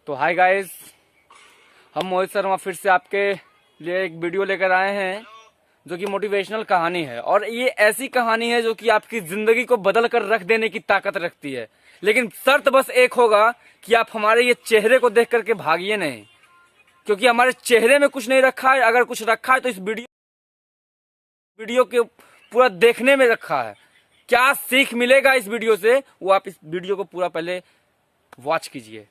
तो hi guys, हम मोहित शर्मा फिर से आपके लिए एक वीडियो लेकर आए हैं जो कि मोटिवेशनल कहानी है। और ये ऐसी कहानी है जो कि आपकी जिंदगी को बदल कर रख देने की ताकत रखती है। लेकिन शर्त बस एक होगा कि आप हमारे ये चेहरे को देख करके भागिए नहीं, क्योंकि हमारे चेहरे में कुछ नहीं रखा है। अगर कुछ रखा है तो इस वीडियो के पूरा देखने में रखा है। क्या सीख मिलेगा इस वीडियो से, वो आप इस वीडियो को पूरा पहले वॉच कीजिए।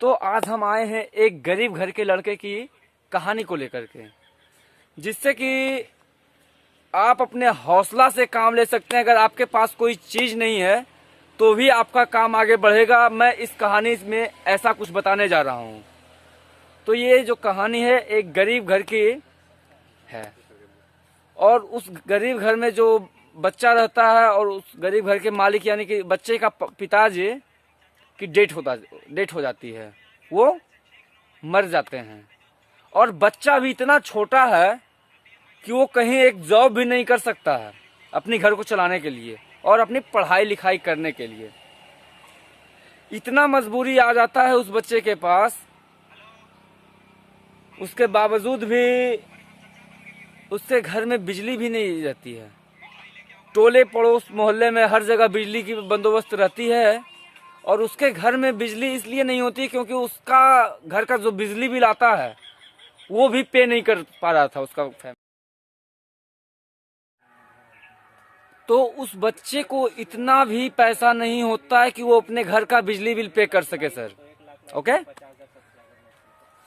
तो आज हम आए हैं एक गरीब घर के लड़के की कहानी को लेकर के, जिससे कि आप अपने हौसला से काम ले सकते हैं। अगर आपके पास कोई चीज नहीं है तो भी आपका काम आगे बढ़ेगा। मैं इस कहानी में ऐसा कुछ बताने जा रहा हूं। तो ये जो कहानी है एक गरीब घर की है, और उस गरीब घर में जो बच्चा रहता है और उस गरीब घर के मालिक यानी कि बच्चे का पिताजी की डेथ हो जाती है, वो मर जाते हैं। और बच्चा भी इतना छोटा है कि वो कहीं एक जॉब भी नहीं कर सकता है अपनी घर को चलाने के लिए और अपनी पढ़ाई लिखाई करने के लिए। इतना मजबूरी आ जाता है उस बच्चे के पास, उसके बावजूद भी उसके घर में बिजली भी नहीं रहती है। टोले पड़ोस मोहल्ले में हर जगह बिजली की बंदोबस्त रहती है, और उसके घर में बिजली इसलिए नहीं होती क्योंकि उसका घर का जो बिजली बिल आता है वो भी पे नहीं कर पा रहा था उसका फैमिली। तो उस बच्चे को इतना भी पैसा नहीं होता है कि वो अपने घर का बिजली बिल पे कर सके सर। ओके,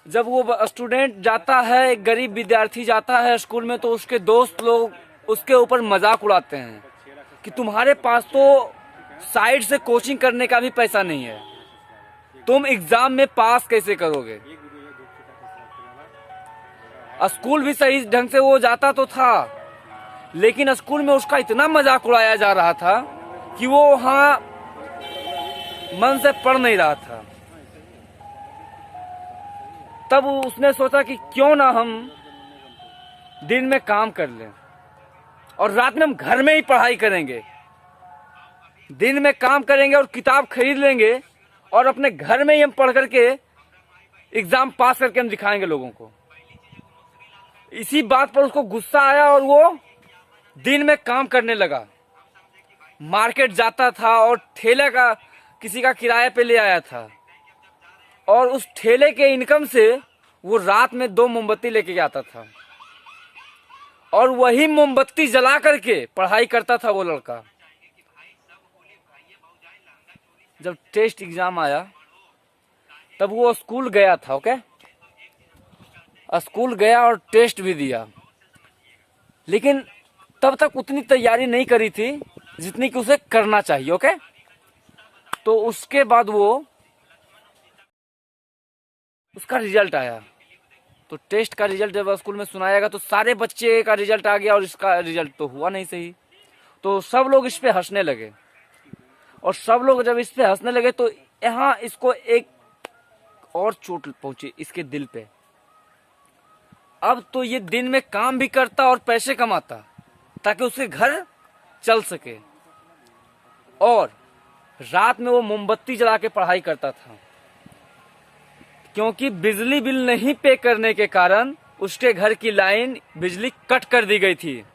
जब वो स्टूडेंट जाता है, एक गरीब विद्यार्थी जाता है स्कूल में, तो उसके दोस्त लोग उसके ऊपर मजाक उड़ाते हैं कि तुम्हारे पास तो साइड से कोचिंग करने का भी पैसा नहीं है, तुम एग्जाम में पास कैसे करोगे। स्कूल भी सही ढंग से वो जाता तो था, लेकिन स्कूल में उसका इतना मजाक उड़ाया जा रहा था कि वो वहां मन से पढ़ नहीं रहा था। तब उसने सोचा कि क्यों ना हम दिन में काम कर लें और रात में हम घर में ही पढ़ाई करेंगे। दिन में काम करेंगे और किताब खरीद लेंगे और अपने घर में ही हम पढ़ करके एग्जाम पास करके हम दिखाएंगे लोगों को। इसी बात पर उसको गुस्सा आया और वो दिन में काम करने लगा। मार्केट जाता था और ठेले का किसी का किराए पे ले आया था, और उस ठेले के इनकम से वो रात में 2 मोमबत्ती लेके आता था और वही मोमबत्ती जला करके पढ़ाई करता था वो लड़का। जब टेस्ट एग्जाम आया तब वो स्कूल गया था। ओके, स्कूल गया और टेस्ट भी दिया, लेकिन तब तक उतनी तैयारी नहीं करी थी जितनी कि उसे करना चाहिए। ओके, तो उसके बाद उसका रिजल्ट आया। तो टेस्ट का रिजल्ट जब स्कूल में सुनाएगा तो सारे बच्चे का रिजल्ट आ गया और इसका रिजल्ट तो हुआ नहीं सही। तो सब लोग इस पे हंसने लगे, और सब लोग जब इस पे हंसने लगे तो यहाँ इसको एक और चोट पहुंची इसके दिल पे। अब तो ये दिन में काम भी करता और पैसे कमाता ताकि उसके घर चल सके, और रात में वो मोमबत्ती जला के पढ़ाई करता था, क्योंकि बिजली बिल नहीं पे करने के कारण उसके घर की लाइन बिजली कट कर दी गई थी।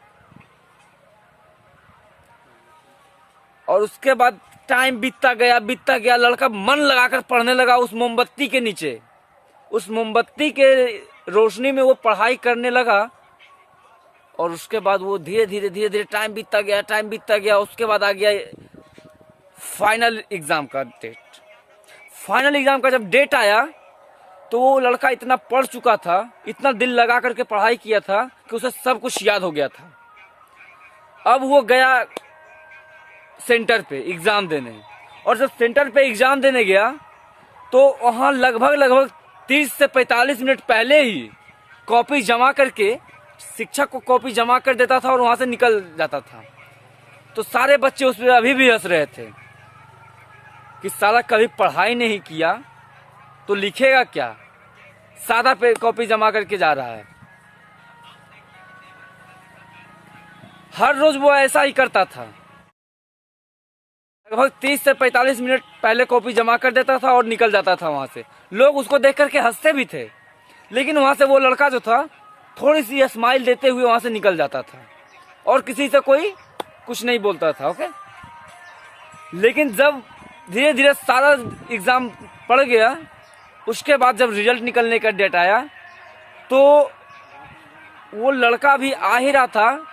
और उसके बाद टाइम बीतता गया, लड़का मन लगाकर पढ़ने लगा उस मोमबत्ती के नीचे। उस मोमबत्ती के रोशनी में वो पढ़ाई करने लगा, और उसके बाद वो धीरे धीरे टाइम बीतता गया। उसके बाद आ गया फाइनल एग्जाम का डेट। फाइनल एग्जाम का जब डेट आया तो वो लड़का इतना पढ़ चुका था, इतना दिल लगा करके पढ़ाई किया था कि उसे सब कुछ याद हो गया था। अब वो गया सेंटर पे एग्जाम देने, और जब सेंटर पे एग्जाम देने गया तो वहां लगभग 30 से 45 मिनट पहले ही कॉपी जमा करके शिक्षक को कॉपी जमा कर देता था और वहां से निकल जाता था। तो सारे बच्चे उस पर अभी भी हंस रहे थे कि साला कभी पढ़ाई नहीं किया तो लिखेगा क्या, सादा पे कॉपी जमा करके जा रहा है। हर रोज वो ऐसा ही करता था। लगभग 30 से 45 मिनट पहले कॉपी जमा कर देता था और निकल जाता था वहाँ से। लोग उसको देख करके हंसते भी थे, लेकिन वहाँ से वो लड़का जो था थोड़ी सी स्माइल देते हुए वहाँ से निकल जाता था और किसी से कोई कुछ नहीं बोलता था। ओके, लेकिन जब धीरे धीरे सारा एग्ज़ाम पड़ गया, उसके बाद जब रिजल्ट निकलने का डेट आया तो वो लड़का भी आ ही रहा था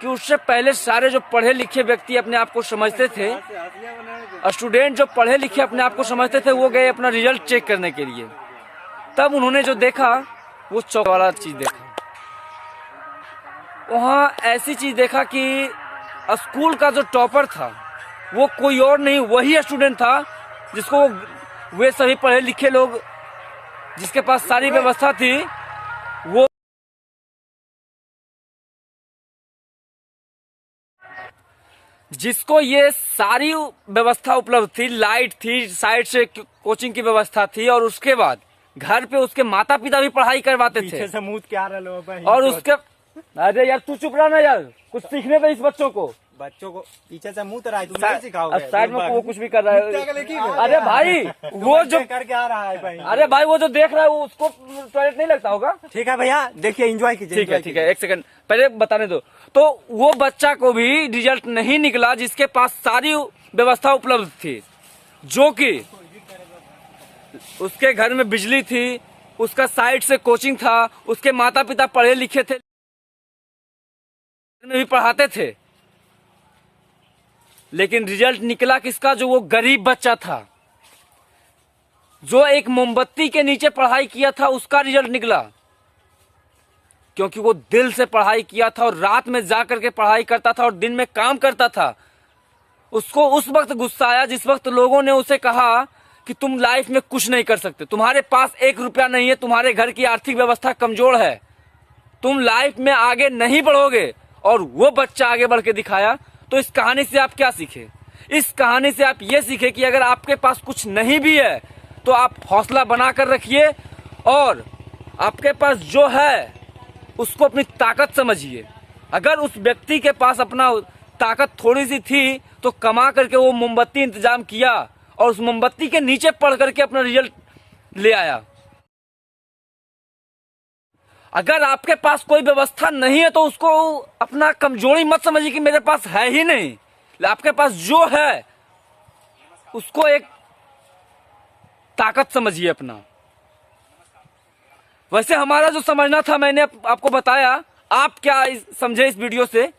कि उससे पहले सारे जो पढ़े लिखे व्यक्ति अपने आप को समझते थे, स्टूडेंट जो पढ़े लिखे अपने आप को समझते थे, वो गए अपना रिजल्ट चेक करने के लिए। तब उन्होंने जो देखा वो चौंक वाला चीज़ देखा। वहाँ ऐसी चीज़ देखा कि स्कूल का जो टॉपर था वो कोई और नहीं, वही स्टूडेंट था जिसको वे सभी पढ़े लिखे लोग, जिसके पास सारी व्यवस्था थी, वो जिसको ये सारी व्यवस्था उपलब्ध थी, लाइट थी, साइड से कोचिंग की व्यवस्था थी, और उसके बाद घर पे उसके माता पिता भी पढ़ाई करवाते थे। पीछे से मुंह क्या रहा भाई, और उसके, अरे यार तू चुप रहा ना यार, कुछ सीखने दे इस बच्चों को पीछे से मुंह रहा है, तुम नहीं सिखाओगे। साइड में वो कुछ भी कर रहा है। अरे भाई वो जो करके आ रहा है भाई, अरे भाई वो जो देख रहा है वो उसको टॉयलेट नहीं लगता होगा। ठीक है भैया, देखिए एंजॉय कीजिए। ठीक है, एक सेकंड पहले बताने दो। तो वो बच्चा को भी रिजल्ट नहीं निकला जिसके पास सारी व्यवस्था उपलब्ध थी, जो कि उसके घर में बिजली थी, उसका साइड से कोचिंग था, उसके माता पिता पढ़े लिखे थे, में भी पढ़ाते थे, लेकिन रिजल्ट निकला किसका? जो वो गरीब बच्चा था, जो एक मोमबत्ती के नीचे पढ़ाई किया था, उसका रिजल्ट निकला। क्योंकि वो दिल से पढ़ाई किया था और रात में जा करके पढ़ाई करता था और दिन में काम करता था। उसको उस वक्त गुस्सा आया जिस वक्त लोगों ने उसे कहा कि तुम लाइफ में कुछ नहीं कर सकते, तुम्हारे पास 1 रुपया नहीं है, तुम्हारे घर की आर्थिक व्यवस्था कमजोर है, तुम लाइफ में आगे नहीं बढ़ोगे। और वो बच्चा आगे बढ़ के दिखाया। तो इस कहानी से आप क्या सीखे? इस कहानी से आप ये सीखे कि अगर आपके पास कुछ नहीं भी है तो आप हौसला बना कर रखिए, और आपके पास जो है उसको अपनी ताकत समझिए। अगर उस व्यक्ति के पास अपना ताकत थोड़ी सी थी तो कमा करके वो मोमबत्ती इंतजाम किया और उस मोमबत्ती के नीचे पढ़ करके अपना रिजल्ट ले आया। अगर आपके पास कोई व्यवस्था नहीं है तो उसको अपना कमजोरी मत समझिए कि मेरे पास है ही नहीं। आपके पास जो है उसको एक ताकत समझिए अपना। वैसे हमारा जो समझना था मैंने आपको बताया। आप क्या समझे इस वीडियो से,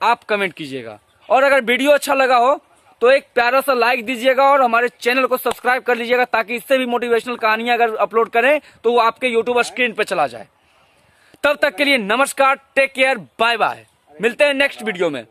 आप कमेंट कीजिएगा। और अगर वीडियो अच्छा लगा हो तो एक प्यारा सा लाइक दीजिएगा और हमारे चैनल को सब्सक्राइब कर लीजिएगा, ताकि इससे भी मोटिवेशनल कहानियां अगर अपलोड करें तो वो आपके यूट्यूब स्क्रीन पे चला जाए। तब तक के लिए नमस्कार, टेक केयर, बाय बाय। मिलते हैं नेक्स्ट वीडियो में।